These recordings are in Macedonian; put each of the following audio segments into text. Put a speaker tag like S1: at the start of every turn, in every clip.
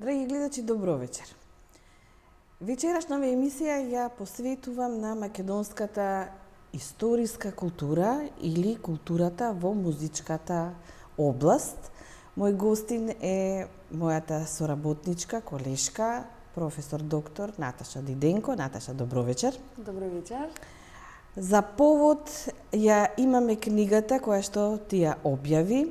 S1: Драги гледачи, добро вечер. Вечерашнава емисија ја посветувам на македонската историска култура или културата во музичката област. Мој гостин е мојата соработничка, колешка, професор доктор Наташа Диденко. Наташа, добро вечер.
S2: Добро вечер.
S1: За повод ја имаме книгата која што ти ја објави.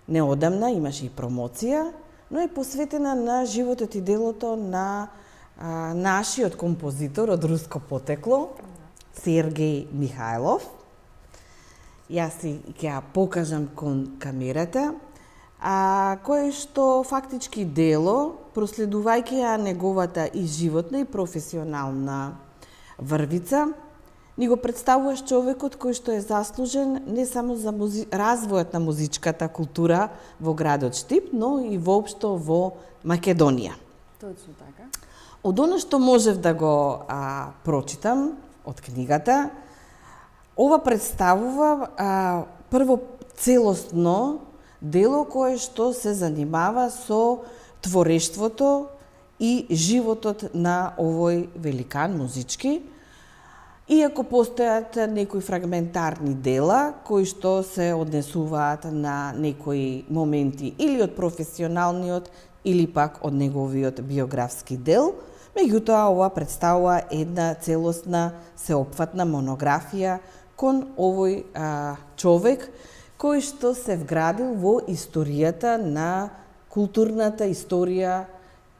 S1: Неодамна имаше и промоција, но е посветена на животот и делото на нашиот композитор од руско потекло, Сергеј Михајлов. Јас си ќе ја покажам кон камерата, кој што фактички дело, проследувајќи ја неговата и животна и професионална врвица, ни го представуваш човекот кој што е заслужен не само за развојот на музичката култура во градот Штип, но и воопшто во Македонија.
S2: Точно така.
S1: Од оно што можев да го прочитам од книгата, ова представува прво целосно дело кое што се занимава со творештвото и животот на овој великан музички, иако постојат некои фрагментарни дела кои што се однесуваат на некои моменти или од професионалниот или пак од неговиот биографски дел, меѓутоа ова представува една целосна сеопфатна монографија кон овој човек кој што се вградил во историјата на културната историја,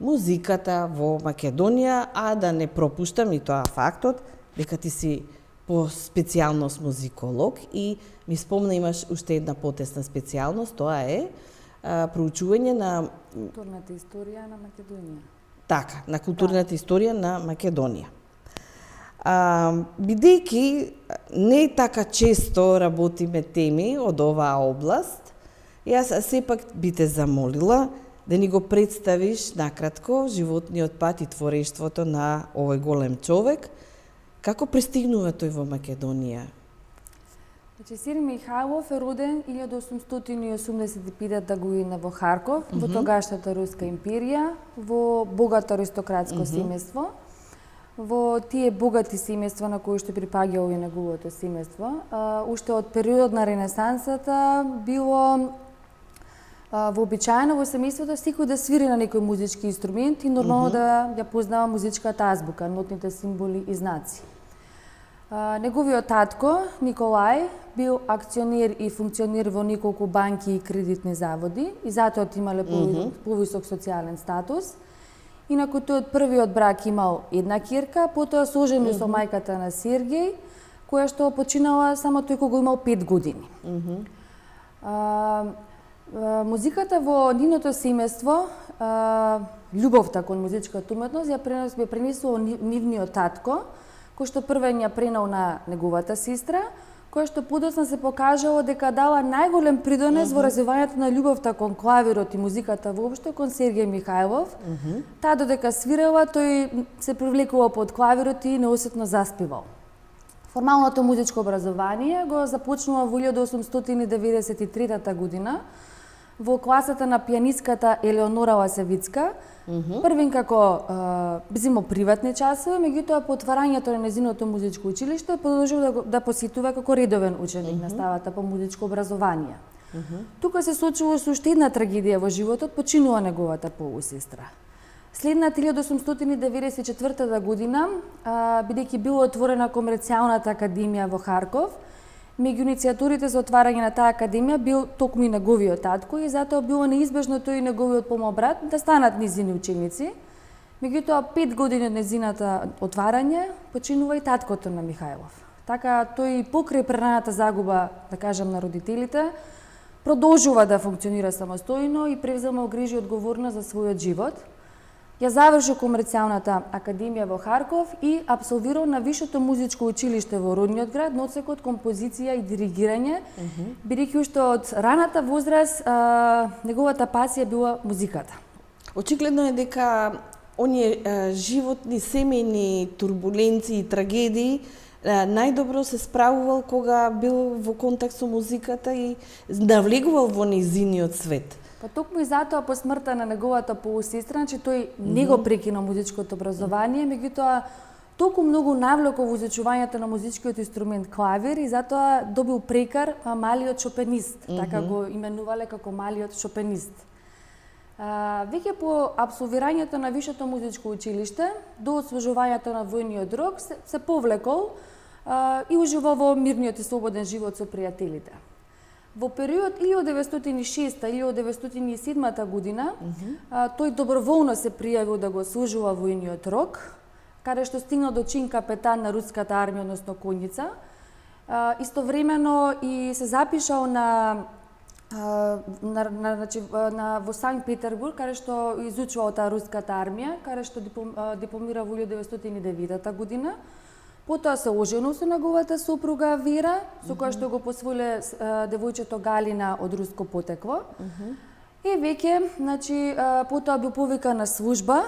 S1: музиката во Македонија, а да не пропуштам и тоа фактот дека ти си по специјалност музиколог и ми спомна имаш уште една потесна специјалност, тоа е проучување на
S2: културната историја на Македонија.
S1: Така, на културната историја на Македонија. Бидејќи не така често работиме теми од оваа област, јас сепак би те замолила да ни го представиш накратко животниот пат и творештвото на овој голем човек. Како пристигнува тој во Македонија?
S2: Значи, Сергеј Михајлов е роден 1885 година во Харков, во тогашната Руска империја, во богато аристократско семејство. Во тие богати семејства на кои што припаѓа овој неговото семејство, уште од периодот на Ренесансата било вообичаено во семејството секој да свири на некој музички инструмент и нормално да ја познава музичката азбука, нотните символи и знаци. Неговиот татко, Николај, бил акционер и функционер во неколку банки и кредитни заводи и затоа имале повисок социјален статус. Инаку тој од првиот брак имал една ќерка, потоа се оженил со мајката на Сергеј, која што починала само тој кога имал 5 години. Музиката во нивното семејство, љубовта кон музичката уметност ја пренесува нивниот татко, кој што првен ја пренал на неговата сестра, која што подоцна се покажало дека дала најголем придонес во развивањето на љубовта кон клавирот и музиката воопшто кон Сергеј Михајлов. Таа додека свирела, тој се привлекувал под клавирот и неосетно заспевал. Формалното музичко образование го започнува во 1893 година во класата на пианистката Елеонора Ласевицка, првин како земо приватни часови, меѓутоа по отварањето на незиното музичко училиште продолжил да посетува како редовен ученик на ставата по музичко образование. Тука се случило со уште една трагедија во животот, починува неговата полусестра. Следната 1894 година, бидејќи била отворена комерцијалната академија во Харков, меѓу иницијаторите за отварање на таа академија бил токму и неговиот татко и затоа било неизбежно тој и неговиот помалбрат да станат низини ученици. Меѓутоа 5 години од незината отварање починува и таткото на Михајлов. Така тој покрај прераната загуба, да кажам, на родителите, продолжува да функционира самостојно и превзема грижи и одговорност за својот живот. Ја заврши комерцијалната академија во Харков и апсолвирал на Висшето музичко училиште во родниот град на одсекот композиција и диригирање, бидејќи уште од раната возраст неговата пасија била музиката.
S1: Очигледно е дека оние животни, семејни турбуленции и трагедии најдобро се справувал кога бил во контакт со музиката и навлегувал во нејзиниот свет.
S2: Па токму и затоа по смртта на неговата полусестра, значи тој не го прекина музичкото образование, меѓутоа толку многу навлекол во изучувањето на музичкиот инструмент клавир и затоа добил прекар малиот шопенист, така го именувале како малиот шопенист. Веќе по апсолвирањето на Висшето музичко училиште, до освежувањето на војниот рок, се повлекол и уживал во мирниот и слободен живот со пријателите. Во период 1906-1907 година, тој доброволно се пријавил да го служува војниот рок, каде што стигнал до чин капетан на руската армија, односно конница. Истовремено и се запишал во Санкт Петербург, каде што изучувал таа руската армија, каде што дипломира во 1909 година. Потоа се оженил со неговата сопруга Вера, со која што го посвоиле девојчето Галина од руско потекло. И веќе, потоа бил повикан на служба,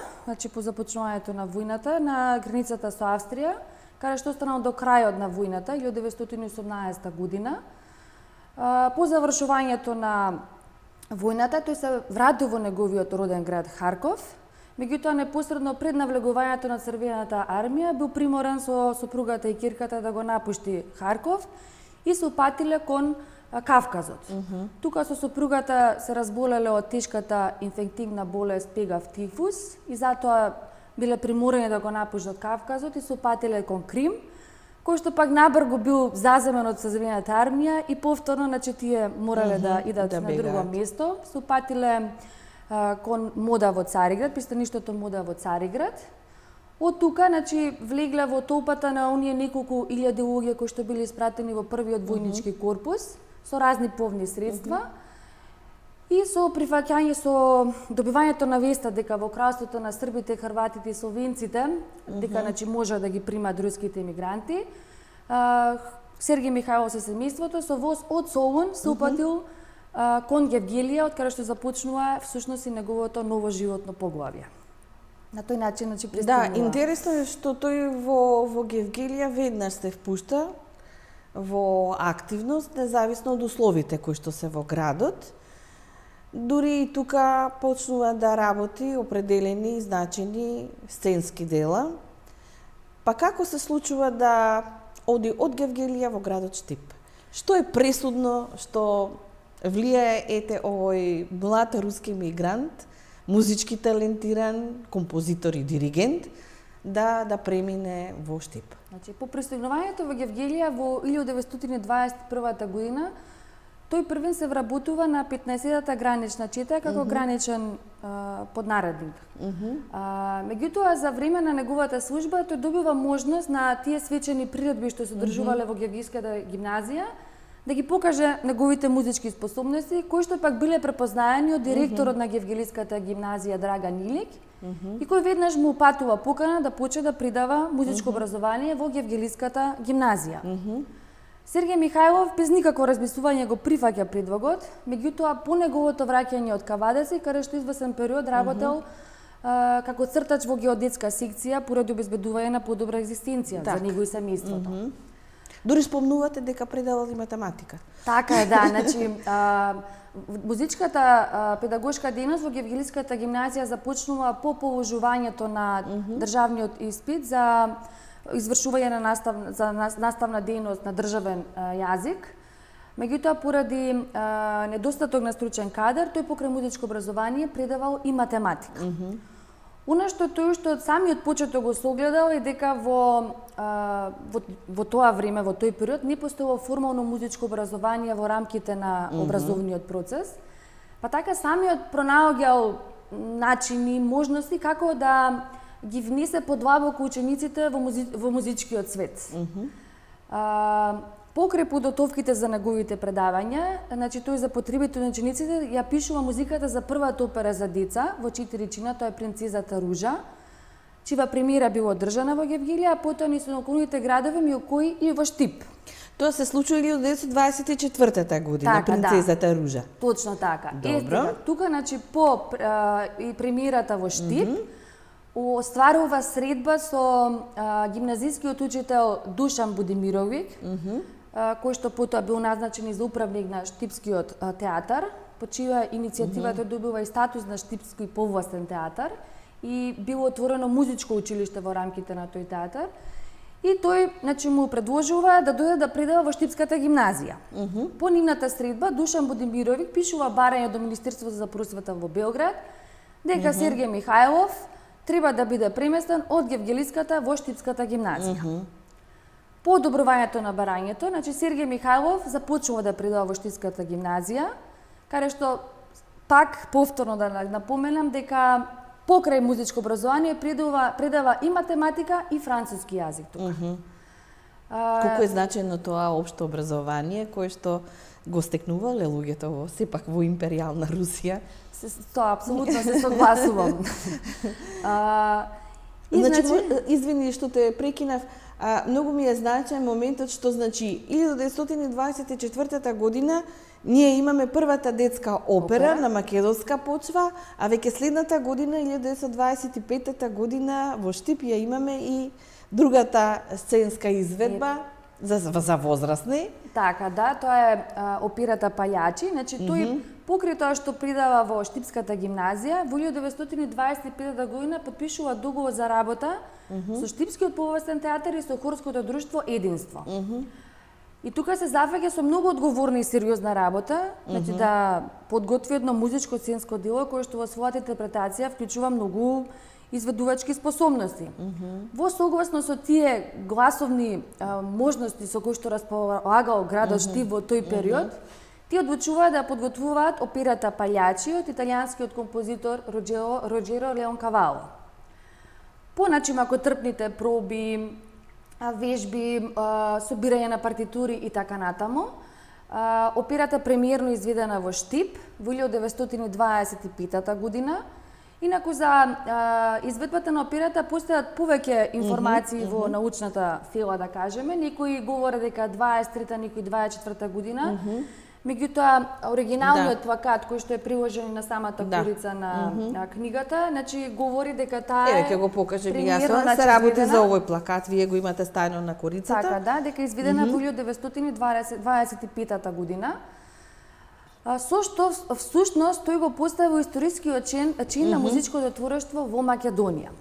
S2: по започнувањето на војната, на границата со Австрија, каде што останал до крајот на војната, 1918 година. По завршувањето на војната, тој се вратил во неговиот роден град Харков, меѓутоа непосредно пред навлегувањето на Црвената армија бил приморан со сопругата и кирката да го напушти Харков и се упатиле кон Кавказот. Тука со сопругата се разболеле од тешката инфективна болест пегав тифус и затоа биле приморани да го напуштат Кавказот и се упатиле кон Крим, кој што пак набрзо бил заземен од Црвената армија и повторно тие морале да идат на друго место. Се упатиле кон Мода во Цариград, пристаништето Мода во Цариград. Од тука, влегле во толпата на оние неколку илјади луѓе кои што били испратени во првиот војнички корпус со разни повни средства. И со прифаќање, со добивањето на веста дека во кралството на србите, хрватите и словенците, дека може да ги примат руските емигранти, Сергеј Михајлов со семејството со воз од Солун се упатил кон Гевгелија, од каде што започнува всушност и неговото ново животно поглавје. На тој начин, пристигнува.
S1: Да, интересно е што тој во Гевгелија веднаш се впушта во активност, независно од условите кои што се во градот. Дури и тука почнува да работи определени значени сценски дела. Па како се случува да оди од Гевгелија во градот Штип? Што е пресудно што влијае овој млад руски мигрант, музички талентиран, композитор и диригент, да премине во Штип?
S2: По пристигнувањето во Гевгелија во 1921 година, тој првен се вработува на 15-та гранична чета како граничен поднаредник. Меѓутоа, за време на неговата служба, тој добива можност на тие свечени приредби што се одржувале во Гевгелиската гимназија, да ги покаже неговите музички способности, кои што пак биле препознаени од директорот на Гевгелиската гимназија Драган Илик, и кој веднаш му упатува покана да почне да придава музичко образование во Гевгелиската гимназија. Сергеј Михајлов без никакво размислување го прифаќа предлогот, меѓутоа по неговото враќање од Кавадеси, каде што извесен период работел како цртач во геодетска секција поради обезбедување на подобра екзистенција за него и семејството.
S1: Дури спомнувате дека предавал и математика.
S2: Така е, да. Музичката педагошка дејност во Гевгелиската гимназија започнува по положувањето на државниот испит за извршување на наставна дејност на државен јазик. Меѓутоа, поради недостаток на стручен кадар, тој покрај музичко образование предавал и математика. Она што тој што од самиот почеток го согледал е дека во тоа време, во тој период, не постоело формално музичко образование во рамките на образовниот процес, па така самиот пронаоѓал начини, можности како да ги внесе подлабоко учениците во музичкиот свет. Покрај подготовките за неговите предавања, тој за потребите на учениците ја пишува музиката за првата опера за деца во 4 чина, тоа е Принцезата Ружа, чија премиера била одржана во Гевгелија, а потоа низ околните градови Милкој и во Штип.
S1: Тоа се случува 1924 година, така, Принцезата Ружа.
S2: Точно така.
S1: Добро.
S2: Тука, по премиерата во Штип, остварува средба со гимназискиот учител Душан Будимировиќ, кој што потоа бил назначен и за управник на Штипскиот театар, по чија иницијатива тој добива и статус на Штипски повластен театар и било отворено музичко училиште во рамките на тој театар. И тој, значи, му предложува да дојде да предава во Штипската гимназија. По нивната средба Душан Будимировиќ пишува барање до Министерството за просвета во Белград дека Сергеј Михајлов треба да биде преместен од Гевгелиската во Штипската гимназија. По одобрувањето на барањето, значи Сергеј Михајлов започнува да предава во Штипската гимназија, каде што пак повторно да напоменам дека покрај музичко образование предава и математика и француски јазик тука.
S1: Колку е значајно тоа општо образование кое што го стекнувале луѓето во сепак во империјална Русија?
S2: Тоа апсолутно се согласувам.
S1: Значи, извини што те прекинав, многу ми е значаен моментот што значи 1924 година ние имаме првата детска опера на македонска почва, а веќе следната година 1925 година во Штип ја имаме и другата сценска изведба за возрастни.
S2: Така, да, тоа е операта Пајачи, значи тој покрај тоа што придава во Штипската гимназија, во 1925 година подпишува договор за работа со Штипскиот повластен театар и со хорското друштво Единство. И тука се зафаќа со многу одговорна и сериозна работа, значи да подготви едно музичко сценско дело кое што во својата интерпретација вклучува многу изведувачки способности. Во согласно со тие гласовни можности со кои што располагал градот Штип во тој период, тие одлучуваат да подготвуваат операта Пајачи од италијанскиот композитор Роджеро Леонкавало. Поначи трпните проби, вежби, собирање на партитури и така натаму, операта премиерно изведена во Штип во 1925 година. Инаку за изведбата на операта постојат повеќе информации во научната фела, да кажеме. Некои говорат дека 23-та, некои 24-та година. Меѓутоа, оригиналниот плакат кој што е приложен на самата корица на книгата, значи говори дека таа е
S1: ќе го покажем јасно, се работи за овој плакат, вие го имате стајно на корицата.
S2: Така, да, дека изведена во 1925 година. Со што всушност тој го поставил историскиот чин на музичкото творештво во Македонија.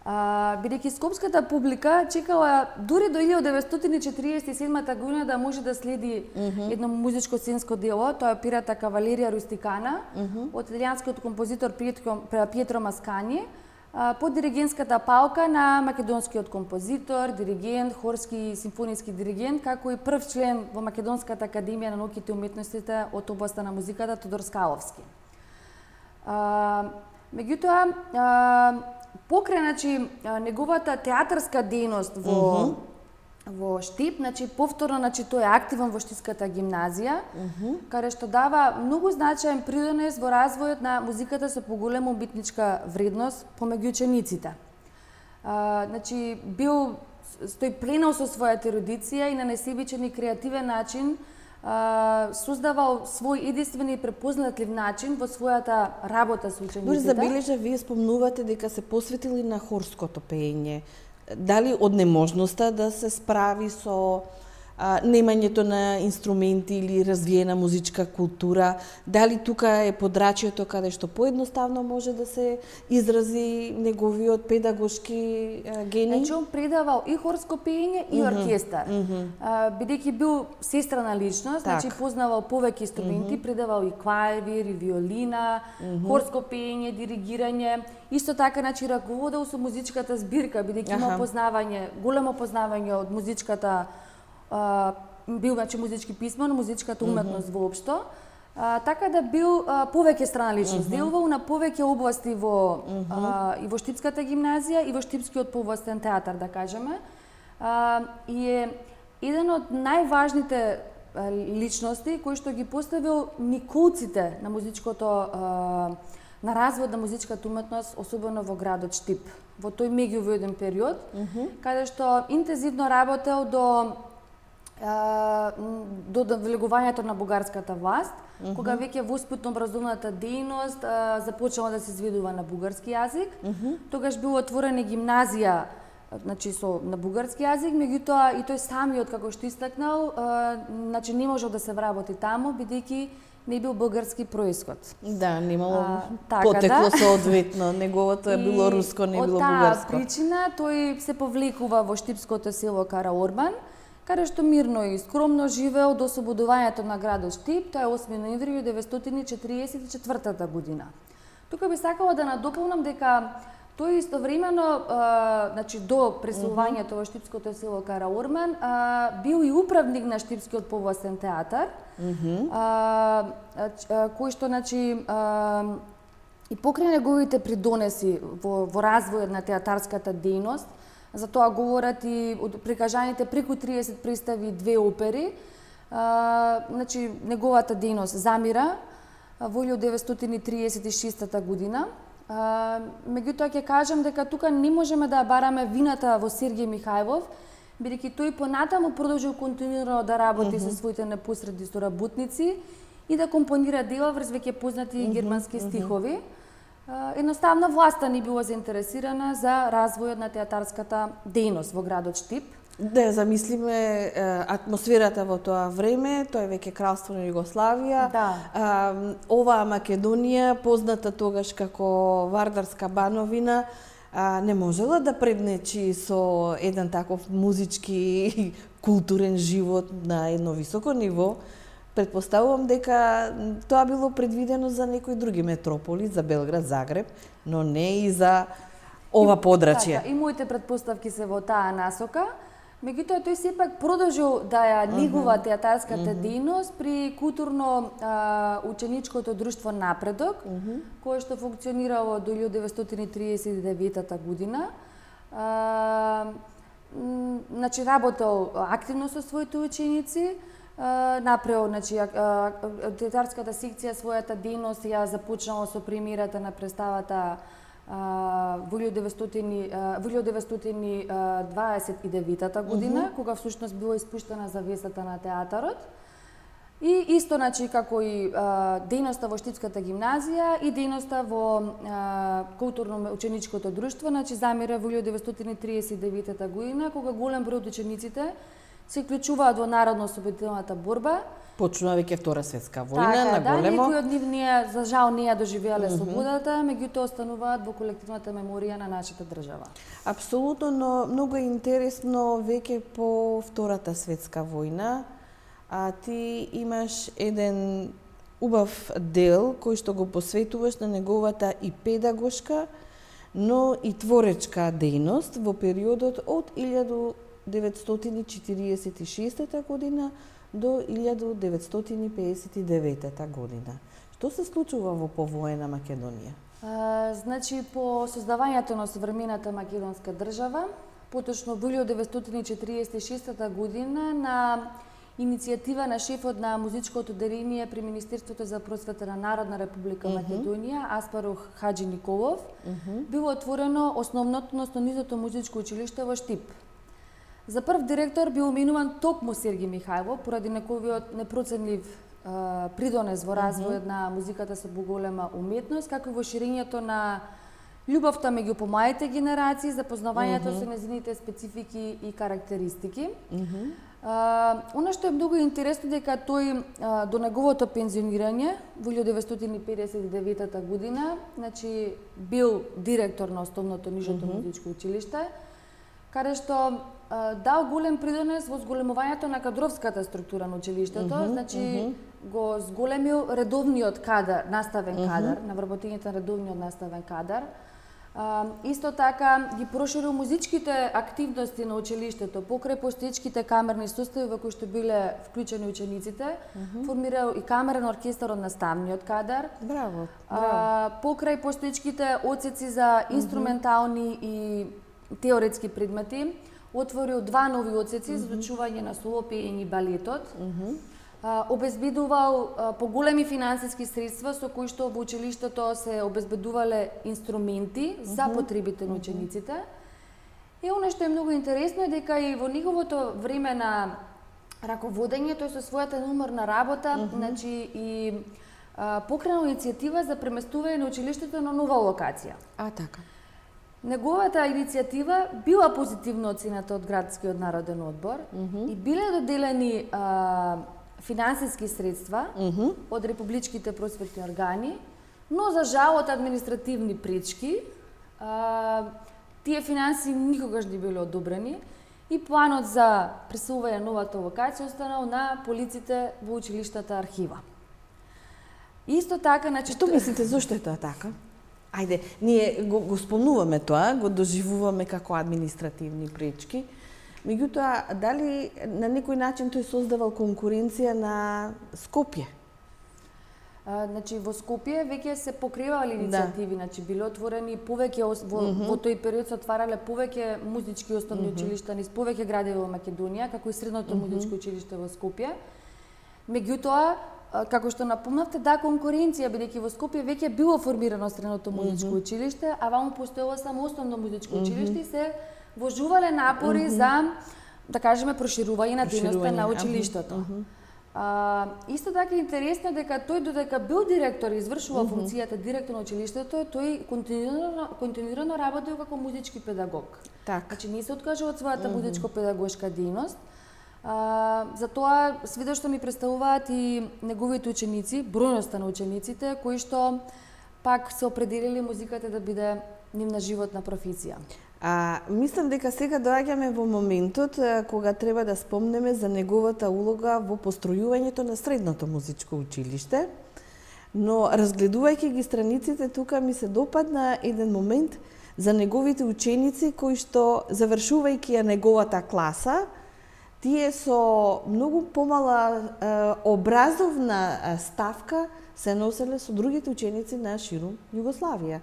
S2: Бидејќи скопската публика чекала дури до 1947 година да може да следи едно музичко сценско дело, тоа е операта Кавалерија Рустикана од италијанскиот композитор Пиетро Маскани, под диригентската палка на македонскиот композитор, диригент, хорски и симфониски диригент, како и прв член во Македонската академија на науките и уметностите од областа на музиката Тодор Скаловски. Меѓутоа, покрај неговата театарска дејност во Штип, повторно тој е активен во Штипската гимназија, каде што дава многу значаен придонес во развојот на музиката со поголема уметничка вредност помеѓу учениците. Тој пленал со својата ерудиција и на несебичен и креативен начин создавал свој единствен и препознатлив начин во својата работа со учениците.
S1: Може забележа, вие спомнувате дека се посветили на хорското пеење. Дали од неможноста да се справи со немањето на инструменти или развиена музичка култура, дали тука е подрачјето каде што поедноставно може да се изрази неговиот педагошки гений?
S2: Значи, он предавал и хорско пеење и оркестар. Бидејќи бил сестрана личност, значи познавал повеќе инструменти, предавал и клавир, и виолина, хорско пеење, диригирање. Исто така, значи, раководел со музичката збирка, бидејќи имал големо познавање од музичката, бил музички писмен, музичката уметност воопшто, така да бил повеќе страна личност. Делувал на повеќе области и во Штипската гимназија и во Штипскиот повластен театар, да кажеме. И е еден од најважните личности кои што ги поставил николците на музичкото на развој на музичката уметност, особено во градот Штип, во тој меѓувојден период, каде што интензивно работел до влегувањето на бугарската власт, кога веќе воспитно образовната дејност започнала да се изведува на бугарски јазик. Тогаш била отворена гимназија, значи на бугарски јазик, меѓутоа и тој самиот, како што истакнал, значи не можел да се вработи таму, бидејќи не бил бугарски происход.
S1: Да, немало
S2: така,
S1: потекло
S2: да.
S1: соодветно. Неговото е било руско, не било бугарско.
S2: Од таа причина тој се повлекува во штипското село Караорман, каде што мирно и скромно живеел до ослободувањето на градот Штип, тоа е 8 ноември 1944 година. Тука би сакала да надополнам дека тој истовремено, значи до преселувањето во штипското село Караорман, бил и управник на Штипскиот повласен театар, кој што, значи, и покрај неговите придонеси во развојот на театарската дејност, за тоа говорат и прикажаните преку 30 представи и 2 опери, значи, неговата дејност замира во 1936 година. Меѓутоа ќе кажам дека тука не можеме да бараме вината во Сергеј Михајлов, бидејќи тој понатаму продолжил континуирано да работи со своите непосредни соработници и да компонира дела врз веќе познати германски стихови. Едноставно власта не била заинтересирана за развојот на театарската дејност во градот Штип.
S1: Да замислиме атмосферата во тоа време, тоа е веќе кралство на Југославија.
S2: Да.
S1: Оваа Македонија, позната тогаш како Вардарска бановина, не можела да преднечи со еден таков музички и културен живот на едно високо ниво. Предпоставувам дека тоа било предвидено за некои други метрополи, за Белград, Загреб, но не и за ова подрачје.
S2: Така, и моите предпоставки се во таа насока. Меѓутоа, тој сепак продолжил да ја негува театарската дејност при културно ученичкото друштво Напредок, кое што функционирало до 1939 година. Значи, работел активно со своите ученици, направил, значи, театарската секција својата дејност ја започнала со премиерата на представата во 1929 година, кога всушност била испуштена завесата на театарот. И исто, значи, како и дејноста во Штипската гимназија и дејноста во културно-ученичкото друштво, значи, замира во 1939 година, кога голем број од учениците се вклучуваат во народно-ослободителната борба.
S1: Почнува веќе Втора светска војна,
S2: така,
S1: на големо.
S2: Да, некои од нив за жал не ја доживеале слободата, меѓутоа остануваат во колективната меморија на нашата држава.
S1: Апсолутно, но многу е интересно веќе по Втората светска војна. Ти имаш еден убав дел кој што го посветуваш на неговата и педагошка, но и творечка дејност во периодот од 1946 година до 1959 година. Што се случува во повоена Македонија?
S2: Значи, по создавањето на современата македонска држава, поточно во 1946 година, на иницијатива на шефот на музичкото оделение при Министерството за просвета на Народна република Македонија, Аспарух Хаджи Николов, било отворено основното низото музичко училиште во Штип. За прв директор бил именуван токму Сергеј Михајлов, поради неговиот непроценлив придонес во развојот на музиката со поголема уметност, како и во ширењето на љубовта меѓу помладите генерации, запознавањето со нејзините специфики и карактеристики. Она што е многу интересно дека тој до неговото пензионирање во 1959 година, значи бил директор на основното нижото музичко училиште, каде што дал голем придонес во зголемувањето на кадровската структура на училиштето, значи го зголемил редовниот кадар, наставен кадар, на вработењето на редовниот наставен кадар. Исто така ги проширил музичките активности на училиштето покрај постоечките камерни состави во кои што биле вклучени учениците, формирал и камерен оркестар од наставниот кадар.
S1: Браво.
S2: Покрај постоечките одсеци за инструментални и теоретски предмети, отворил 2 нови одсеци за изучување на солопење и балетот. Обезбедувал поголеми финансиски средства со кои што во училиштето се обезбедувале инструменти за потребите на учениците. И оно што е многу интересно е дека и во неговото време на раководење, тој со својата неуморна работа, значи и покренал иницијатива за преместување на училиштето на нова локација.
S1: Така.
S2: Неговата иницијатива била позитивно оценета од Градскиот народен одбор и биле доделени финансиски средства од републичките просветни органи, но за жал од административни пречки, тие финанси никогаш не биле одобрени и планот за преселување на новата локација останал на полиците во училиштата архива. Исто така, значи...
S1: Што мислите, зошто е тоа така? Ајде, ние го спомнуваме тоа, го доживуваме како административни пречки, меѓутоа, дали на некој начин тој создавал конкуренција на Скопје?
S2: Значи, во Скопје веќе се покривале иницијативи, значи биле отворени повеќе во тој период се отварале повеќе музички основни училишта низ повеќе градови во Македонија, како и средното музичко училиште во Скопје. Меѓутоа, како што напомнавте, да, конкуренција, бидејќи во Скопје веќе било формирано средното музичко училиште, а ваму постоело само основно музичко училиште и се вложувале напори за, да кажеме, проширување на дејноста на училиштето. Исто така интересно дека тој додека бил директор и извршува функцијата директор на училиштето, тој континуирано работел како музички педагог. Значи не се откажа од својата музичко-педагошка дејност. Затоа свидетелство ми представуваат и неговите ученици, бројноста на учениците кои што пак се определили музиката да биде нивна животна професија.
S1: Мислам дека сега доаѓаме во моментот кога треба да спомнеме за неговата улога во постројувањето на средното музичко училиште, но разгледувајќи ги страниците тука ми се допадна еден момент за неговите ученици кои што завршувајќи ја неговата класа, тие со многу помала образовна ставка се носеле со другите ученици на ширум Југославија.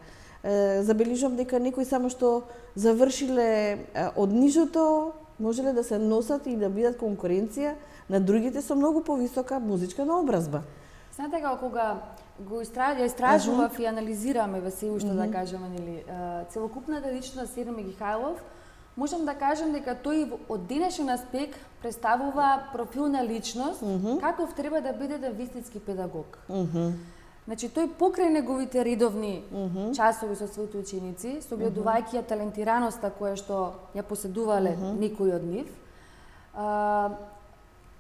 S1: Забележувам дека некои само што завршиле од нижото можеле да се носат и да бидат конкуренција на другите со многу повисока музичка наобразба.
S2: Знаете како кога го истражував и анализираме во се уште да кажеме нели целокупната личност Сергеј Михајлов, можам да кажам дека тој од денешен аспект представува профилна личност каков треба да биде еден вистински педагог. Значи, тој покрај неговите редовни часови со своите ученици, согледувајќи ја талентираноста која што ја поседувале некои од нив,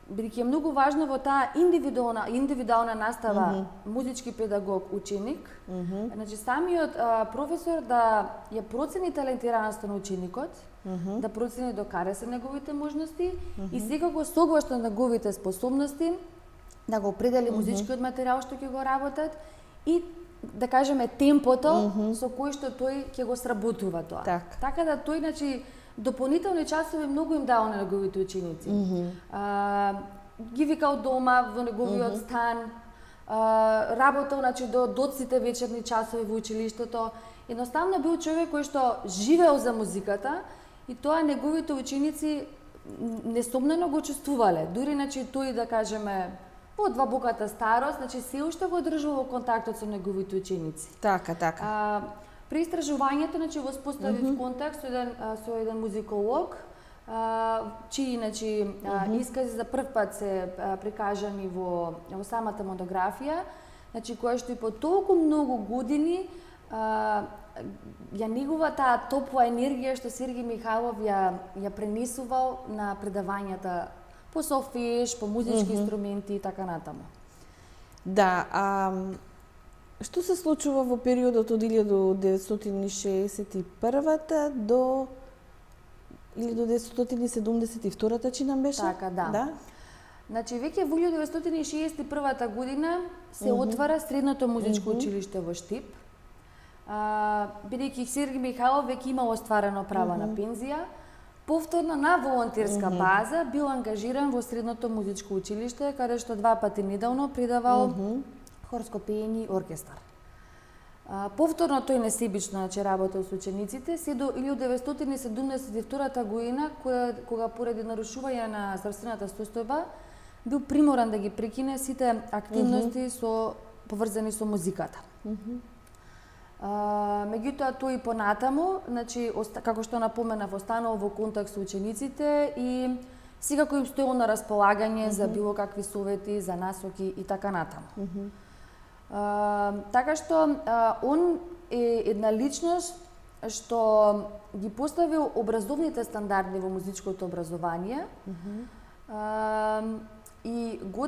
S2: бидејќи е многу важно во таа индивидуална настава музички педагог ученик, значи самиот професор да ја процени талентираноста на ученикот, да процени докаде се неговите можности и секако согласно неговите способности да го определи музичкиот материјал што ќе го работат и да кажеме темпото со кој што тој ќе го сработува тоа. Така да тој, значи, дополнителни часови многу им дава на неговите ученици. Ги викал дома во неговиот стан, работел, значи, до доците вечерни часови во училиштето. Едноставно бил човек кој што живеел за музиката и тоа неговите ученици несомнено го чувствувале. Дури, значи, тој, да кажеме, во длабоката старост, значи се уште го држува во контактот со неговите ученици. При истражувањето, значи, воспоставив контакт со еден музиколог, чии, значи, искази за прв пат се прикажани во самата монографија, значи, која што и по толку многу години ја негува таа топла енергија што Сергеј Михајлов ја пренесувал на предавањата по солфеж, по музички инструменти и така натаму.
S1: Да, што се случува во периодот од 1961 до 1972 чинам беше?
S2: Така, да. Значи, веќе во 1961 година се отвара средното музичко училиште во Штип, бидејќи Сергеј Михајлов веќе имал остварено право на пензија. Повторно на волонтерска база бил ангажиран во средното музичко училиште, каде што 2 пати неделно предавал хорско пеење и оркестар. Повторно тој несебично, значи, работел со учениците, се до 1972 година, кога поради нарушување на здравствената состојба, бил приморан да ги прекине сите активности поврзани со музиката. Меѓутоа тој понатаму, значи, како што напоменав, останал во контакт со учениците и секако им стоел на располагање за било какви совети, за насоки и така натаму. Така што он е една личност што ги поставил образовните стандарди во музичкото образование и ги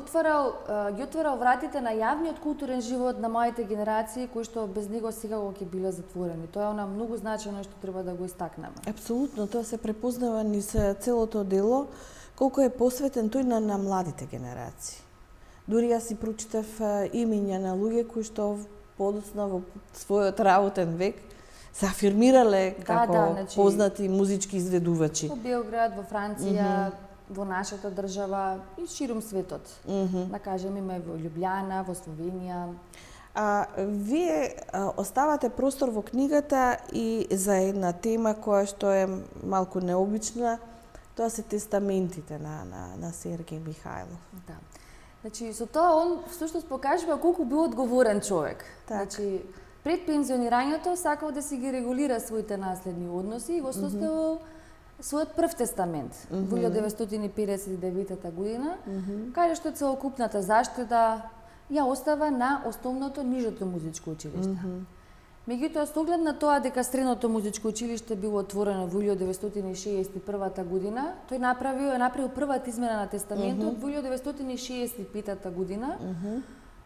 S2: отворал вратите на јавниот културен живот на моите генерации, кои што без него секако ќе биле затворени. Тоа е она многу значајно што треба да го истакнеме.
S1: Апсолутно, тоа се препознава ни се целото дело, колку е посветен тој на младите генерации. Дури јас си прочитав имиња на луѓе кои што подоцна во својот работен век се афирмирале како
S2: значи,
S1: познати музички изведувачи.
S2: Во Белград, во Франција, во нашата држава и ширум светот. Да кажем, има и во Љубљана, во Словенија.
S1: Вие оставате простор во книгата и за една тема која што е малку необична, тоа се тестаментите на Сергеј Михајлов.
S2: Да. Значи, со тоа он всушност покажува колку бил одговорен човек. Значи, пред пензионирањето сакал да си ги регулира своите наследни односи и го составил својот прв тестамент во 1959 година, каде што целокупната заштеда ја остава на основното нижото музичко училиште. Меѓутоа, со оглед на тоа дека средното музичко училиште било отворено во 1961 година, тој направил првата измена на тестаментот во 1965 година,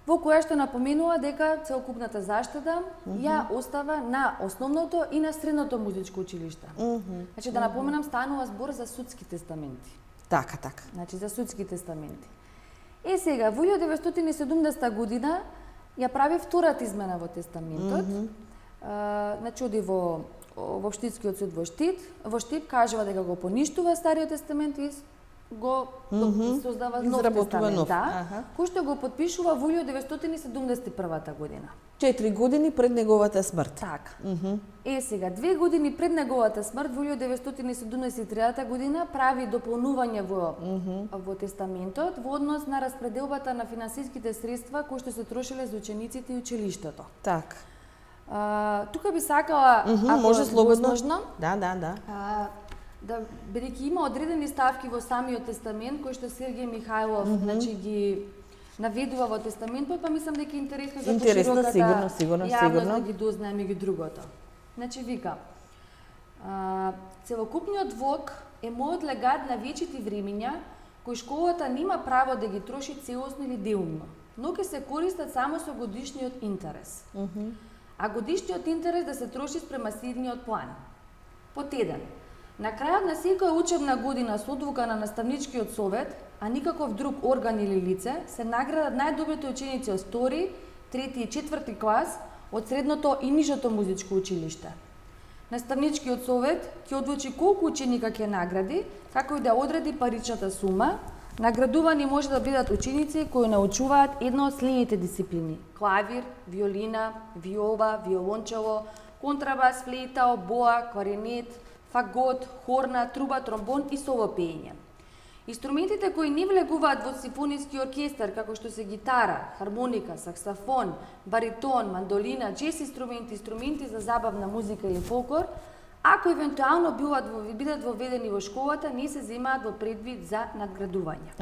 S2: во која што напоменува дека целокупната заштеда ја остава на основното и на средното музичко училиште. Значи, да напоменам, станува збор за судски тестаменти.
S1: Така.
S2: Значи, за судски тестаменти. Сега, во 1970 година ја прави втората измена во тестаментот. Значи, оди во Штитскиот суд во Штип, кажува дека го поништува стариот тестамент и го создава нов тестамент, кој што го подпишува во 1971 година.
S1: 4 години пред неговата смрт.
S2: Така. Сега, 2 години пред неговата смрт, во 1973 година, прави дополнување во тестаментот во однос на распределбата на финансиските средства кои што се трошеле за учениците и училиштето.
S1: Така.
S2: Тука би сакала, ако
S1: може слободно.
S2: Возможно,
S1: Да.
S2: Бидејќи има одредени ставки во самиот тестамент кои што Сергеј Михајлов значи ги наведува во тестаментот, па мислам дека е интересно за пошироката јавност да ги дознаеме и другото. Значи вика: целокупниот влог е мојот легат на вечити времиња кои школата нема право да ги троши целосно или делумно, но ќе се користат само со годишниот интерес. А годишниот интерес да се троши спрема следниот план. Под 1. На крајот на секоја учебна година со одлука на наставничкиот совет, а никаков друг орган или лице, се наградат најдобрите ученици од 2, 3 и 4 клас од средното и нижото музичко училиште. Наставничкиот совет ќе одлучи колку ученика ќе награди, како и да одреди паричната сума. Наградувани може да бидат ученици кои научуваат една од следните дисциплини: клавир, виолина, виола, виолончело, контрабас, флейта, обоа, кларинет, фагот, хорна, труба, тромбон и солопење. Инструментите кои не влегуваат во симфониски оркестар, како што се гитара, хармоника, саксофон, баритон, мандолина, џез инструменти за забавна музика или фолклор, ако евентуално бидат воведени во школата, не се земаат во предвид за надградување.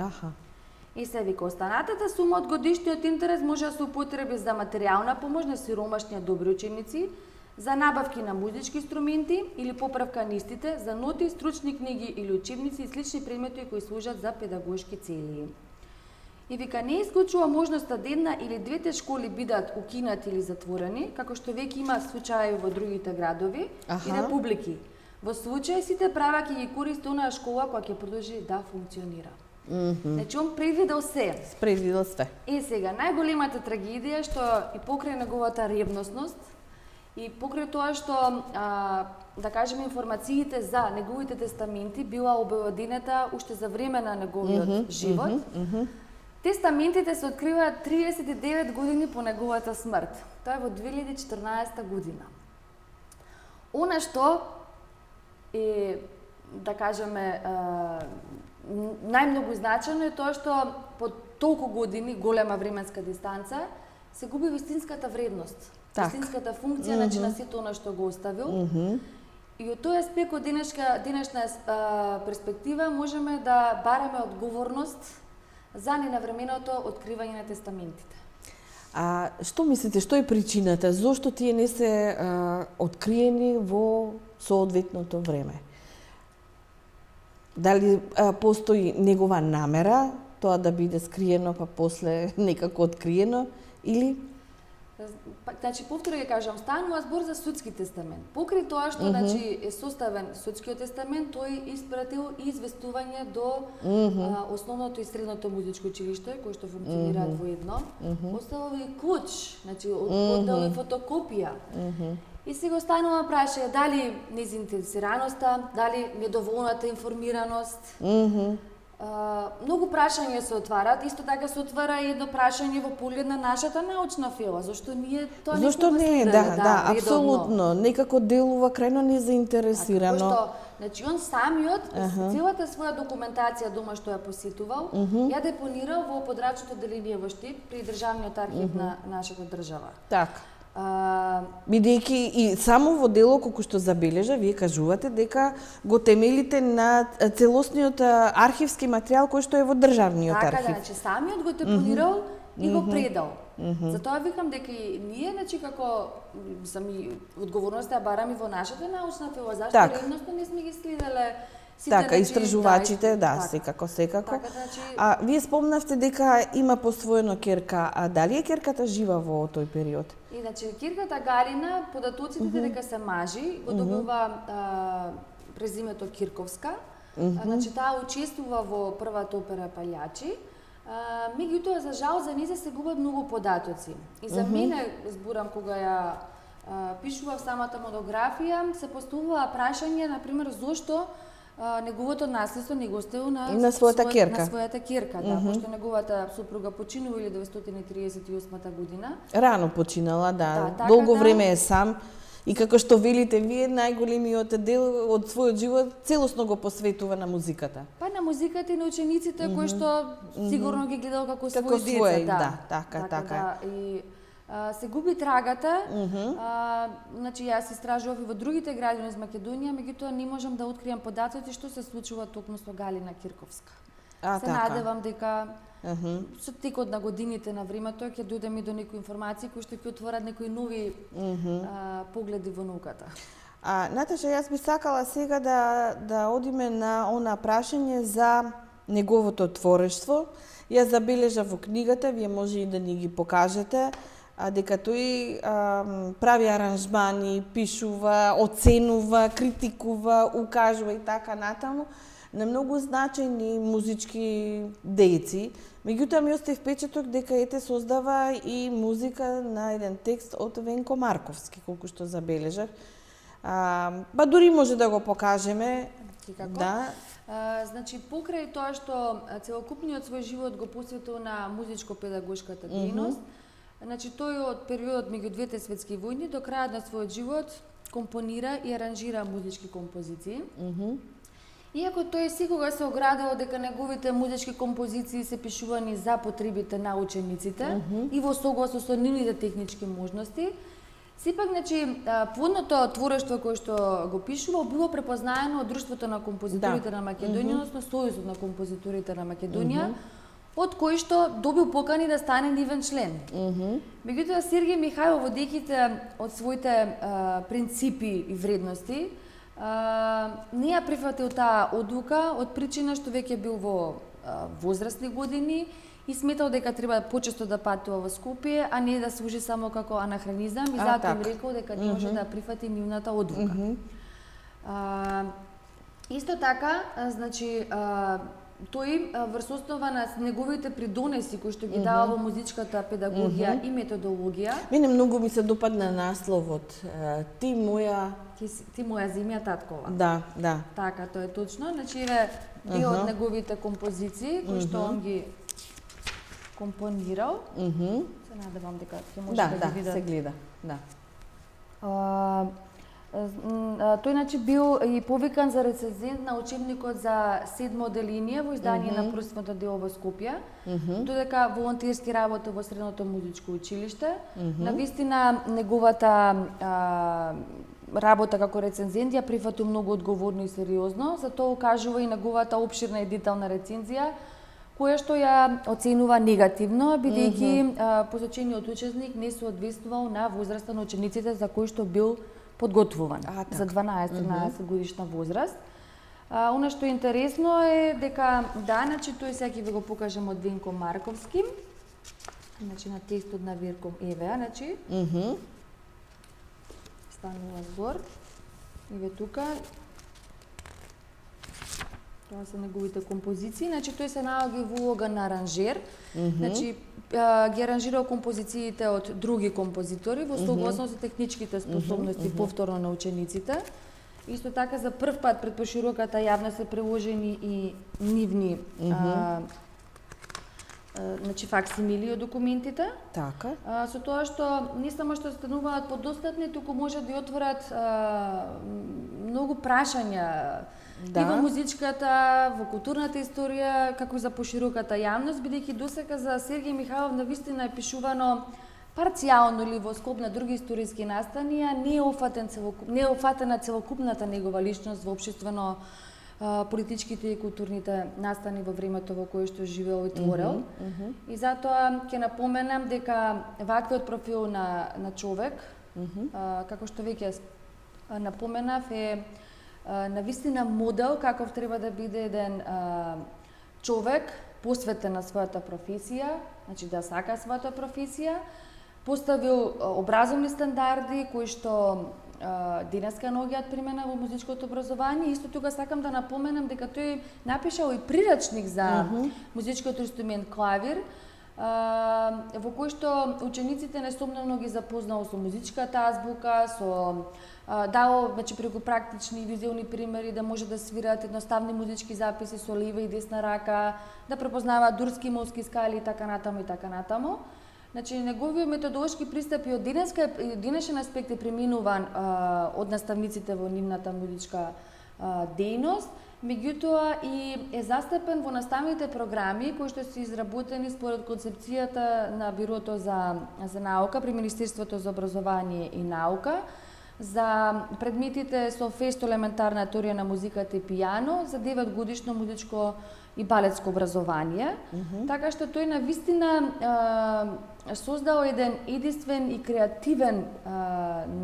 S2: Се вика, останатата сума од годишниот интерес може да се употреби за материјална помош на сиромашни добри ученици, за набавки на музички инструменти или поправка на истите, за ноти, стручни книги или учебници и слични предмети кои служат за педагошки цели. И вика, не исклучува можноста да една или двете школи бидат укинати или затворени, како што веќе има случаи во другите градови и републики. Во случај сите права ќе ги користи онаа школа која ќе продолжи да функционира. Значи, он предвидел се.
S1: Предвидел све.
S2: Сега, најголемата трагедија што и покрај неговата ревностност, и покрај тоа што, да кажеме, информациите за неговите тестаменти била обелоденета уште за време на неговиот живот, тестаментите се откриваат 39 години по неговата смрт. Тоа е во 2014 година. Она што е, да кажеме, најмногу значено е тоа што по толку години, голема временска дистанца, се губи вистинската вредност. Вистинската функција на сето она што го оставил. И од тој аспект, од денешна перспектива, можеме да бараме одговорност за ненавременото откривање на тестаментите.
S1: Што мислите, што е причината? Зошто тие не се откриени во соодветното време? Дали постои негова намера тоа да биде скриено, па после некако откриено, или?
S2: Значи, повторно ќе кажам, станува збор за судски тестамент. Покрај тоа што значи, е составен судскиот тестамент, тој испратил известување до основното и средното музичко училиште, кои што функционираат воедно. Оставил и клуч, значи, оддал и фотокопија. И сега останува прашање дали незаинтересираноста, дали недоволната информираност. Многу прашања се отварат, исто така се отвара и едно прашање во поглед на нашата научна фила, зашто ние тоа
S1: Зошто не, да, апсолутно, некако делува крајно незаинтересирано.
S2: Што, значи, он самиот, целата своја документација дома што ја посетувал, ја депонирал во подрачното деление во Штип при Државниот архив на нашата држава.
S1: Така. Бидејќи и само во дело колку што забележа, вие кажувате дека го темелите на целосниот архивски материјал кој што е во државниот архив.
S2: Така да, значи самиот го депонирал и го предал. Затоа викам дека и ние, значи како сами одговорноста ја бараме во нашата научна фила, зашто ревностно не сме ги следеле сите,
S1: така, истражувачите, да, секако.
S2: Така, значи...
S1: Вие спомнавте дека има посвоено ќерка, а дали е ќерката жива во тој период?
S2: И значи ќерката Галина, податоците дека се мажи, го добива презимето Кирковска. Значи таа учествува во првата опера Палјачи. Меѓутоа, за жал, за неја се губат многу податоци. И за мене, зборам, кога ја пишував самата монографија, се поставува прашање, например, зошто неговото наследство не го оставил на
S1: својата ќерка.
S2: На својата ќерка, да, пошто неговата супруга починува 1938 година.
S1: Рано починала, да.
S2: Така,
S1: Долго време е сам. И како што велите вие, најголемиот дел од својот живот целосно го посветува на музиката.
S2: Па на музиката и на учениците кои што сигурно ги гледал како свој деца,
S1: да. Така.
S2: И се губи трагата. Значи јас истражував и во другите градови из Македонија, меѓутоа не можам да откријам податоци што се случува токму со Галина Кирковска. Се надевам дека со текот на годините на времето ќе дојдеме до некои информации кои што ќе отворат некои нови погледи во науката.
S1: Наташа, јас би сакала сега да одиме на она прашање за неговото творештво. Јас забележав во книгата, вие може и да ни ги покажете, дека тој прави аранжмани, пишува, оценува, критикува, укажува и така натаму на многу значајни музички дејци. Меѓутоа ми остаи впечаток дека ете создава и музика на еден текст од Венко Марковски, колку што забележав. Ба дури може да го покажеме. Да.
S2: Значи, покрај тоа што целокупниот свој живот го посветил на музичко-педагошката дејност, значи тој од периодот меѓу двете светски војни до крајот на својот живот компонира и аранжира музички композиции. Иако тој секогаш се оградил дека неговите музички композиции се пишувани за потребите на учениците и во согласно со нивните технички можности, сепак, значи, плодното творештво кое што го пишува било препознаено од Друштвото на композиторите на Македонија, односно Сојузот на композиторите на Македонија, од кој што добил покани да стане нивен член. Меѓутоа, Сергеј Михајлов, одејќите од своите принципи и вредности, не ја прифатил таа одлука од причина што веќе бил во возрастни години и сметал дека треба почесто да патува во Скопје, а не да служи само како анахронизам, и затоа им рекол дека не може да прифати нивната одлука. Исто така, значи, тој врз основа на неговите придонеси кои што ги дава во музичката педагогија и методологија.
S1: Мене многу ми се допадна насловот Ти моја
S2: земја таткова.
S1: Да.
S2: Така, тоа е точно. Значи, е дел од неговите композиции кои што он ги компонирал. Се надевам дека ќе може да ги видат.
S1: Да, се гледа. Да.
S2: Тој, значи, бил и повикан за рецензент на учебникот за седмо одделение во издание на првството дело во Скопје, додека волонтерски работа во Средното музичко училиште. Навистина, неговата работа како рецензент ја прифатил многу одговорно и сериозно, затоа укажува и неговата опширна и детална рецензија, која што ја оценува негативно, бидејќи посочениот учесник не соодветствувал на возраста на учениците за кои што бил подготвуван за 12-13 годишна возраст. Она што е интересно е дека значи тој сега ќе ви го покажам од Венко Марковски. Значи на текстот на Вирком еве, значи. Станува збор. Еве тука. Тоа се неговите композиции. Значи тој се наоѓа во улога на аранжер. Значи ги аранжирал композициите од други композитори во согласно со техничките способности повторно на учениците. Исто така за прв пат пред пошироката јавност се приложени и нивни значи факсимили од документите.
S1: Така.
S2: Со тоа што не само што стануваат подостапни, туку може да ја отворат многу прашања и во музичката, во културната историја, како и за пошироката јавност, бидејќи досега за Сергеј Михајлов навистина е пишувано парцијално или во склоп на други историски настанија, не е офатена целокупната негова личност во општествено политичките и културните настани во времето во кое што живеел и творел. И затоа ќе напоменам дека ваквиот профил на човек, како што веќе напоменав, е навистина модел каков треба да биде еден човек посветен на својата професија, значи да сака својата професија, поставил образовни стандарди кои што денеска наоѓаат примена во музичкото образование. Исто тука сакам да напоменам дека тој напишал и прирачник за музичкиот инструмент клавир, во кој што учениците несомнено ги запознал со музичката азбука, со дало значи преку практични и визуелни примери да може да свираат едноставни музички записи со лева и десна рака, да препознаваат дурски, молски скали и така натаму и така натаму. Значи неговиот методолошки пристап и од денешен аспект е преминуван од наставниците во нивната музичка дејност, меѓутоа и е застапен во наставните програми кои што се изработени според концепцијата на Бирото за наука при Министерството за образование и наука, за предметите со фесто елементарна теорија на музиката и пијано, за 9 годишно музичко и балетско образование, така што тој навистина создал еден единствен и креативен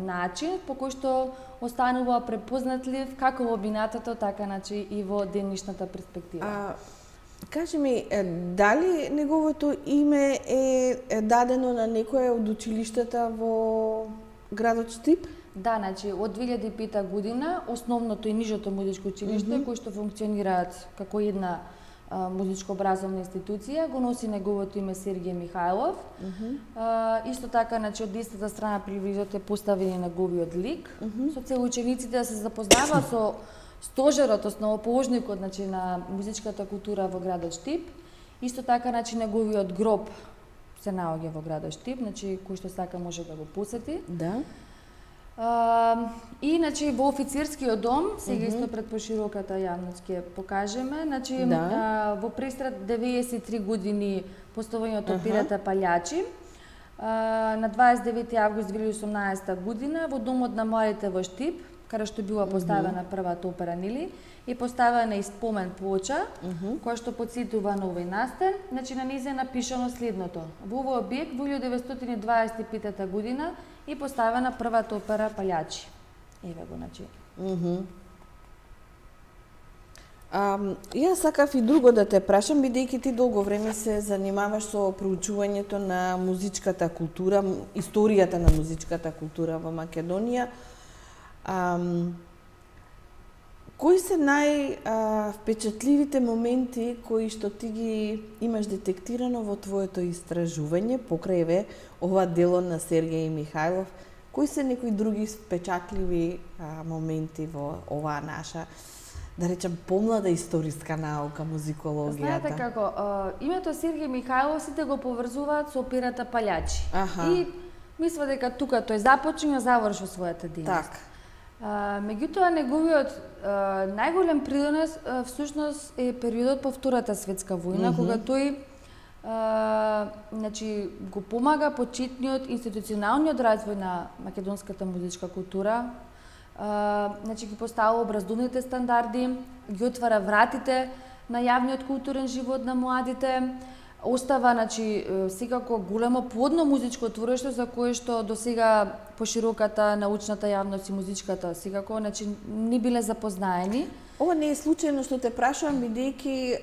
S2: начин по кој што останува препознатлив како во минатото, така значи и во денешната перспектива.
S1: Кажи ми, дали неговото име е дадено на некое од училиштата во градот Штип?
S2: Да, значи од 2005 година основното и нижото музичко училиште кои што функционираат како една музичко образовна институција го носи неговото име Сергеј Михајлов. Исто така, значи од десната страна при влизот е поставен неговиот лик, со цел учениците да се запознаваат со стожерот, основоположникот, значи на музичката култура во градот Штип. Исто така, значи неговиот гроб се наоѓа во градот Штип, значи кој што сака може да го посети.
S1: Да.
S2: И значи во офицерскиот дом, сега исто пред пошироката јавност ќе покажеме, значи во престрад 93 години поставувањето операта Палјачи, на 29 август 2018 година во домот на младите во Штип, каде што била поставена првата опера, нели, и поставена и спомен плоча, која што потсетува на овој настан. Значи на нејзе е напишано следното: во овој објект во 1925 година и поставена првата опера Палјачи. Еве го, значи.
S1: Јас сакав и друго да те прашам, бидејќи ти долго време се занимаваш со проучувањето на музичката култура, историјата на музичката култура во Македонија. Кои се највпечатливите моменти кои што ти ги имаш детектирано во твоето истражување покрај ова дело на Сергеј Михајлов? Кои се некои други впечатливи моменти во оваа наша, да речем, помлада историска наука, музикологијата?
S2: Знаете како, името Сергеј Михајлов сите го поврзуваат со операта Палјачи. И мисля дека тука тој започна, заврши својата дејност. Меѓутоа, неговиот најголем придонес всушност е периодот по Втората светска војна, кога тој значи го помага почетниот институционалниот развој на македонската музичка култура, значи ги поставува образовните стандарди, ги отвара вратите на јавниот културен живот на младите, остава, значи, секако големо плодно музичко твориште за кое што до сега пошироката научната јавност и музичката секако, значи, не биле запознаени.
S1: Ова не е случајно што те прашувам, бидејќи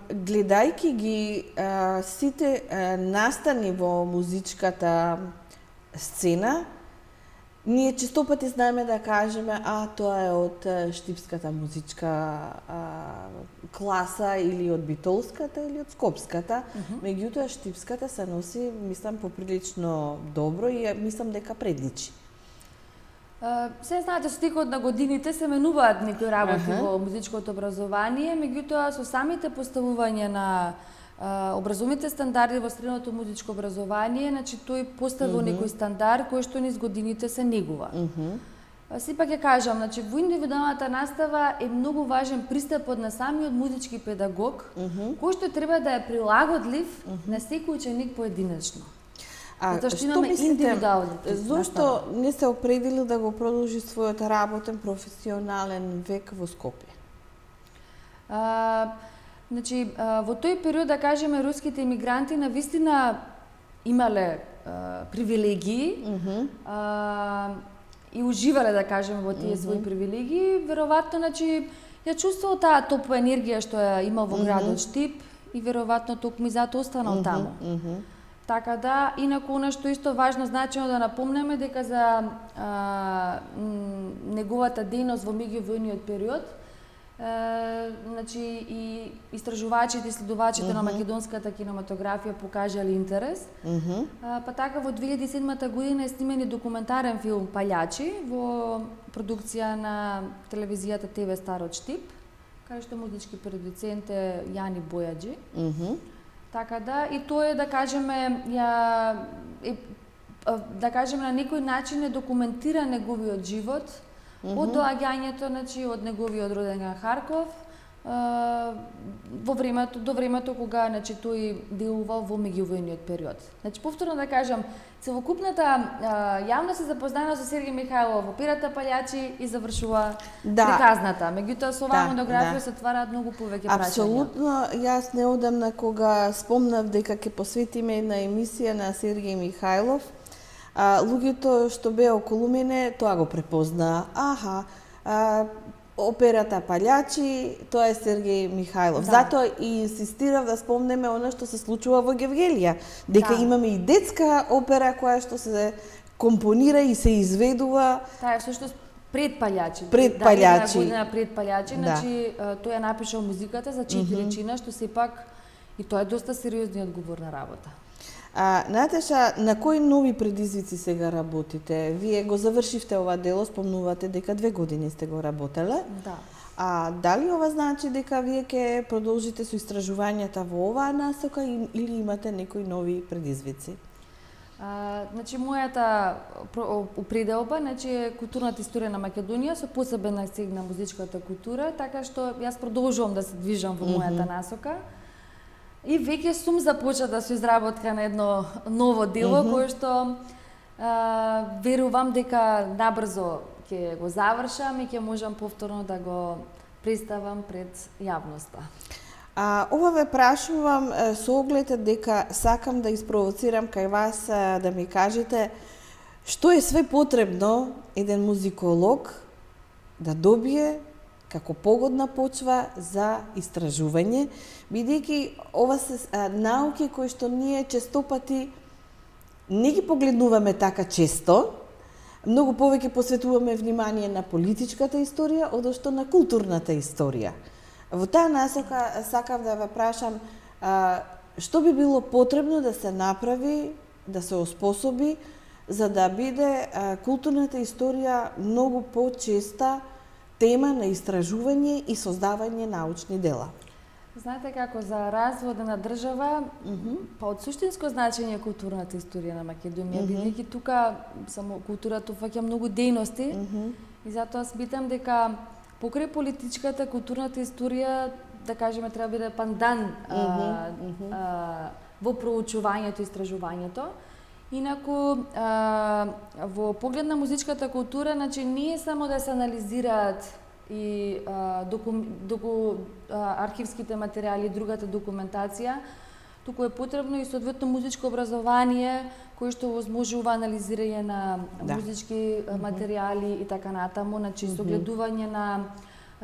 S1: гледајќи ги сите настани во музичката сцена, ние често пати знаеме да кажеме, тоа е од штипската музичка класа или од битолската или од скопската. Меѓутоа штипската се носи, мислам, поприлично добро и мислам дека предличи.
S2: Се знаете, со текот на годините се менуваат некои работи во музичкото образование, меѓутоа со самите поставување на образовните стандарди во средното музичко образование, значи тој поставил некој стандард кој што низ годините се негува. Сепак ја кажам, значи во индивидуалната настава е многу важен пристапот на самиот музички педагог, кој што треба да е прилагодлив на секој ученик поединечно. Затоа што имаме индивидуалните.
S1: Зошто не се определил да го продолжи својот работен професионален век во Скопје?
S2: Значи, во тој период, да кажеме, руските имигранти навистина имале привилегии и уживале, да кажеме, во тие своји привилегии. Веројатно, значи, ја чувствувал таа топла енергија што ја имал во градот Штип и веројатно токму и затоа останал таму. Така да, инаку она што исто важно значено да напомнеме дека за неговата дејност во меѓувојниот период, значи и истражувачите и следувачите на македонската кинематографија покажале интерес. Па така во 2007 година е снимен и документарен филм Палјачи во продукција на телевизијата ТВ Старот Штип, каде што музички продуцент е Јани Бојаджи. Така да, и тоа е, да кажеме, да кажеме, на некој начин е документира неговиот живот, од доаѓањето, значи, од неговиот роден Харков, до времето кога, значи, тој делувал во меѓувојниот период. Значи, повторно да кажам, целокупната јавност се запознана со Сергеј Михајлов, операта Палјачи и завршува приказната. Меѓутоа, со оваа монографија се отвараат многу повеќе прашања.
S1: Апсолутно, јас неодамна кога спомнав дека ќе посветиме една емисија на Сергеј Михајлов, луѓето што беа околу мене тоа го препознаа. Операта Палјачи, тоа е Сергеј Михајлов. Затоа и инсистирав да спомнеме она што се случува во Гевгелија, дека имаме и детска опера која што се компонира и се изведува.
S2: Таа е всушност пред Палјачи.
S1: Пред Палјачи.
S2: Пред Палјачи, значи тој ја напишал музиката за 4 чина, што сепак и тоа е доста сериозна и одговорна работа.
S1: Наташа, на кои нови предизвици сега работите? Вие го завршивте ова дело, спомнувате дека 2 години сте го работеле.
S2: Да.
S1: Дали ова значи дека вие ќе продолжите со истражувањата во оваа насока или имате некои нови предизвици?
S2: Значи, мојата пределба, значи, е културната историја на Македонија со посебен акцент на музичката култура, така што јас продолжувам да се движам во мојата насока. И веќе сум започната со изработка на едно ново дело, кое што верувам дека набрзо ќе го завршам и ќе можам повторно да го представам пред јавноста.
S1: Ова ве прашувам со оглед дека сакам да испровоцирам кај вас да ми кажете што е све потребно еден музиколог да добие како погодна почва за истражување, бидејќи ова се науки кои што ние често пати не ги погледнуваме така често, многу повеќе посветуваме внимание на политичката историја, одошто на културната историја. Во таа насока сакав да ве прашам што би било потребно да се направи, да се оспособи, за да биде културната историја многу почеста тема на истражување и создавање научни дела.
S2: Знаете како, за развода на држава, па од суштинско значење е културната историја на Македонија, бидејќи тука само културата фаќа многу дејности и затоа сметам дека покрај политичката, културната историја, да кажеме, треба да биде пандан во проучувањето и истражувањето. Инаку, во поглед на музичката култура, значи, не е само да се анализираат и архивските материјали и другата документација, туку е потребно и соодветно музичко образование кое што возможува анализирање на музички материјали и така натаму, значи согледување на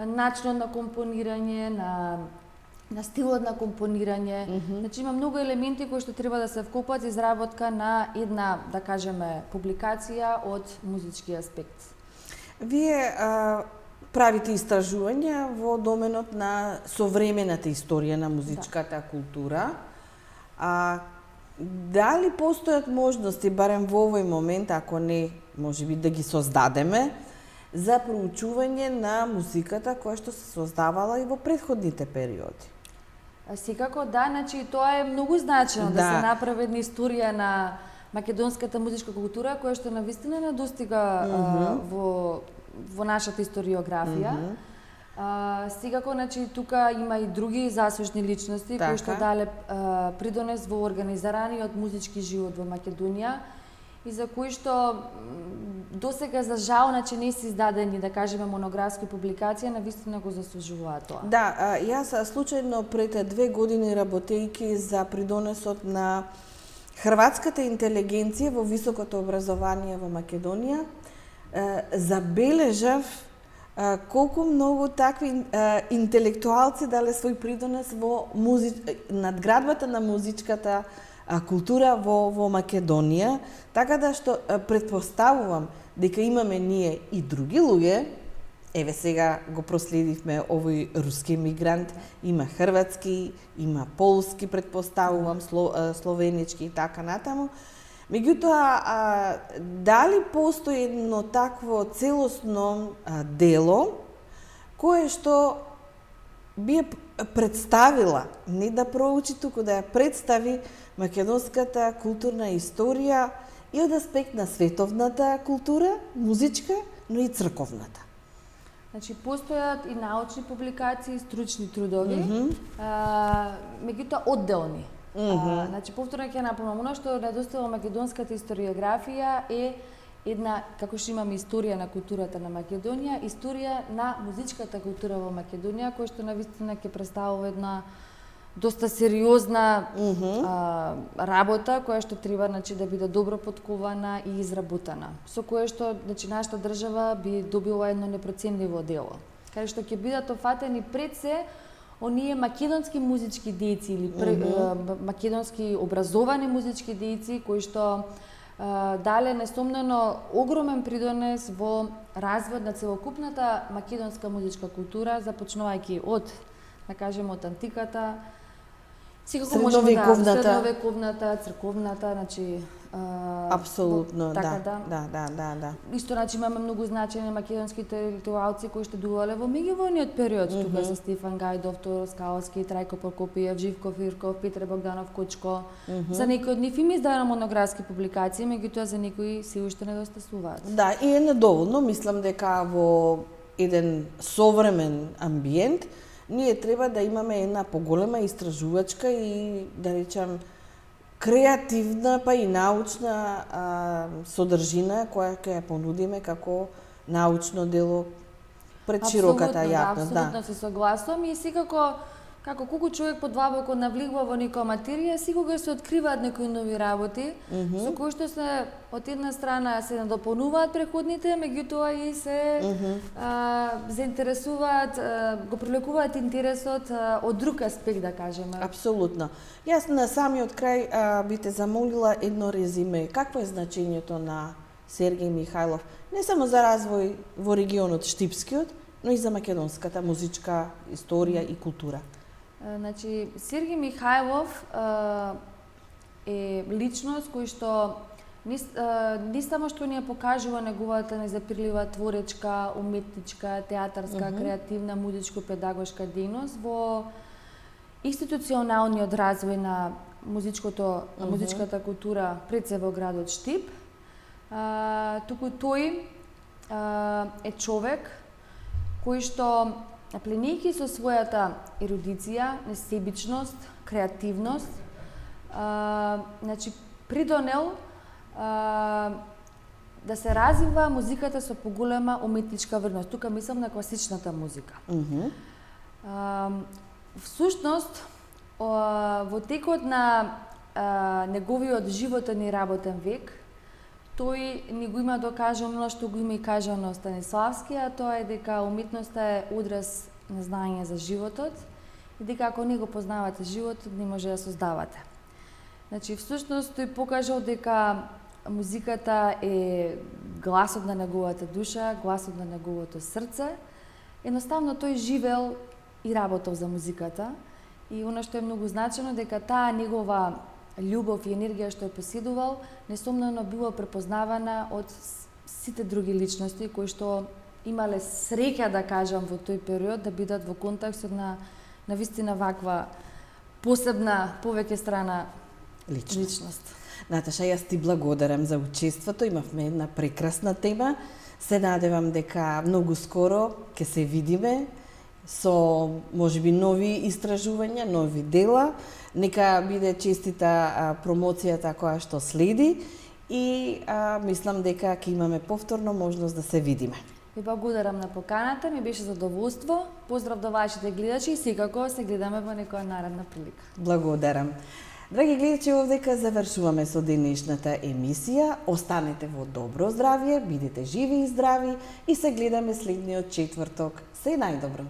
S2: начинот на компонирање, на стилот на компонирање. Значи има многу елементи кои што треба да се вкопат за изработка на една, да кажеме, публикација од музички аспект.
S1: Вие правите истражувања во доменот на современата историја на музичката култура. Дали постојат можности, барем во овој момент, ако не, можеби да ги создадеме, за проучување на музиката која што се создавала и во претходните периоди?
S2: Секако да, значи тоа е многу значено да се направи една историја на македонската музичка култура која што навистина не достига во нашата историографија. Секако, значи, тука има и други заслужни личности кои што дале придонес во организираниот музички живот во Македонија и за кои што досега за жал, значи, не се издадени, да кажеме, монографски публикации, навистина го заслужуваат тоа.
S1: Да, јас случајно пред 2 години работејќи за придонесот на хрватската интелигенција во високото образование во Македонија, забележав колку многу такви интелектуалци дале свој придонес во надградбата на музичката култура во Македонија, така да што претпоставувам дека имаме ние и други луѓе. Еве сега го проследивме овој руски мигрант, има хрватски, има полски, претпоставувам, словенички и така натаму. Меѓутоа, дали постои едно такво целосно дело кое што би ја представила, не да проучи, туку да ја представи македонската културна историја и од аспект на световната култура, музичка, но и црковната?
S2: Значи, постојат и научни публикации, стручни трудови, меѓутоа одделни. Значи, повторно ќе напомнам, оно што недостава македонската историографија е една, како што имаме историја на културата на Македонија, историја на музичката култура во Македонија, која што навистина ќе представува една доста сериозна работа, која што треба, значи, да биде добро подкована и изработена, со кое што, значи, нашата држава би добила едно непроценливо дело, каде што ќе бидат офатени пред се оние македонски музички дејци или македонски образовани музички дејци кои што дале несомнено огромен придонес во развојот на целокупната македонска музичка култура, започнувајќи од, да кажеме, од антиката, средновековната, црковната, значи
S1: апсолутно,
S2: така,
S1: да.
S2: Исто, значи, имаме многу значајни македонски интелектуалци кои што дувале во меѓувојниот период. Тука се Стефан Гајдов, Тодор Скалски, Трајко Прокопиев, Живко Фирков, Петре Богданов Кучко. За некои од нив има издадено монографски публикации, меѓутоа за некои се уште недостасуваат.
S1: Да, и е недоволно. Мислам дека во еден современ амбиент ние треба да имаме една поголема истражувачка и, да речам, креативна, па и научна содржина која ќе ја понудиме како научно дело пред широката јавност.
S2: Апсолутно се согласувам и секако, како колку човек подлабоко навлегува во некоја материја, секогаш се откриваат некои нови работи, со кои што се од една страна се надополнуваат преходните, меѓутоа и се заинтересуваат, го привлекуваат интересот од друг аспект, да кажеме.
S1: Апсолутно. Јас на самиот крај би те замолила едно резиме. Какво е значењето на Сергеј Михајлов, не само за развој во регионот Штипскиот, но и за македонската музичка историја и култура?
S2: Значи, Сергеј Михајлов е личност кој што не само што ни ја покажува неговата незапирлива творечка, уметничка, театарска, креативна, музичко-педагошка дејност во институционалниот развој на музичката култура пред се во градот Штип, туку тој е човек кој што, пленејќи со својата ерудиција, несебичност, креативност, значи, придонел да се развива музиката со поголема уметничка вредност. Тука мислам на класичната музика. Всушност, Во текот на неговиот животен и работен век, тој ни го има докажано што го има и кажано Станиславски, а тоа е дека уметноста е одраз на знаење за животот и дека ако не го познавате животот, не може да создавате. Значи, всушност, тој покажал дека музиката е гласот на неговата душа, гласот на неговото срце. Едноставно, тој живел и работел за музиката. И оно што е многу значено, дека таа негова љубов и енергија што е поседувал, несомнено било препознавана од сите други личности кои што имале среќа, да кажам, во тој период да бидат во контекстот на вистина ваква посебна, повеќе страна личност.
S1: Наташа, јас ти благодарам за учеството, имавме една прекрасна тема. Се надевам дека многу скоро ќе се видиме со можеби нови истражувања, нови дела. Нека биде честита промоцијата која што следи и мислам дека ќе имаме повторно можност да се видиме.
S2: Ви благодарам на поканата, ми беше задоволство. Поздрав до вашите гледачи и секако се гледаме во некоја наредна прилика.
S1: Благодарам. Драги гледачи, овдека завршуваме со денешната емисија. Останете во добро здравје, бидете живи и здрави и се гледаме следниот четврток. Се најдобро.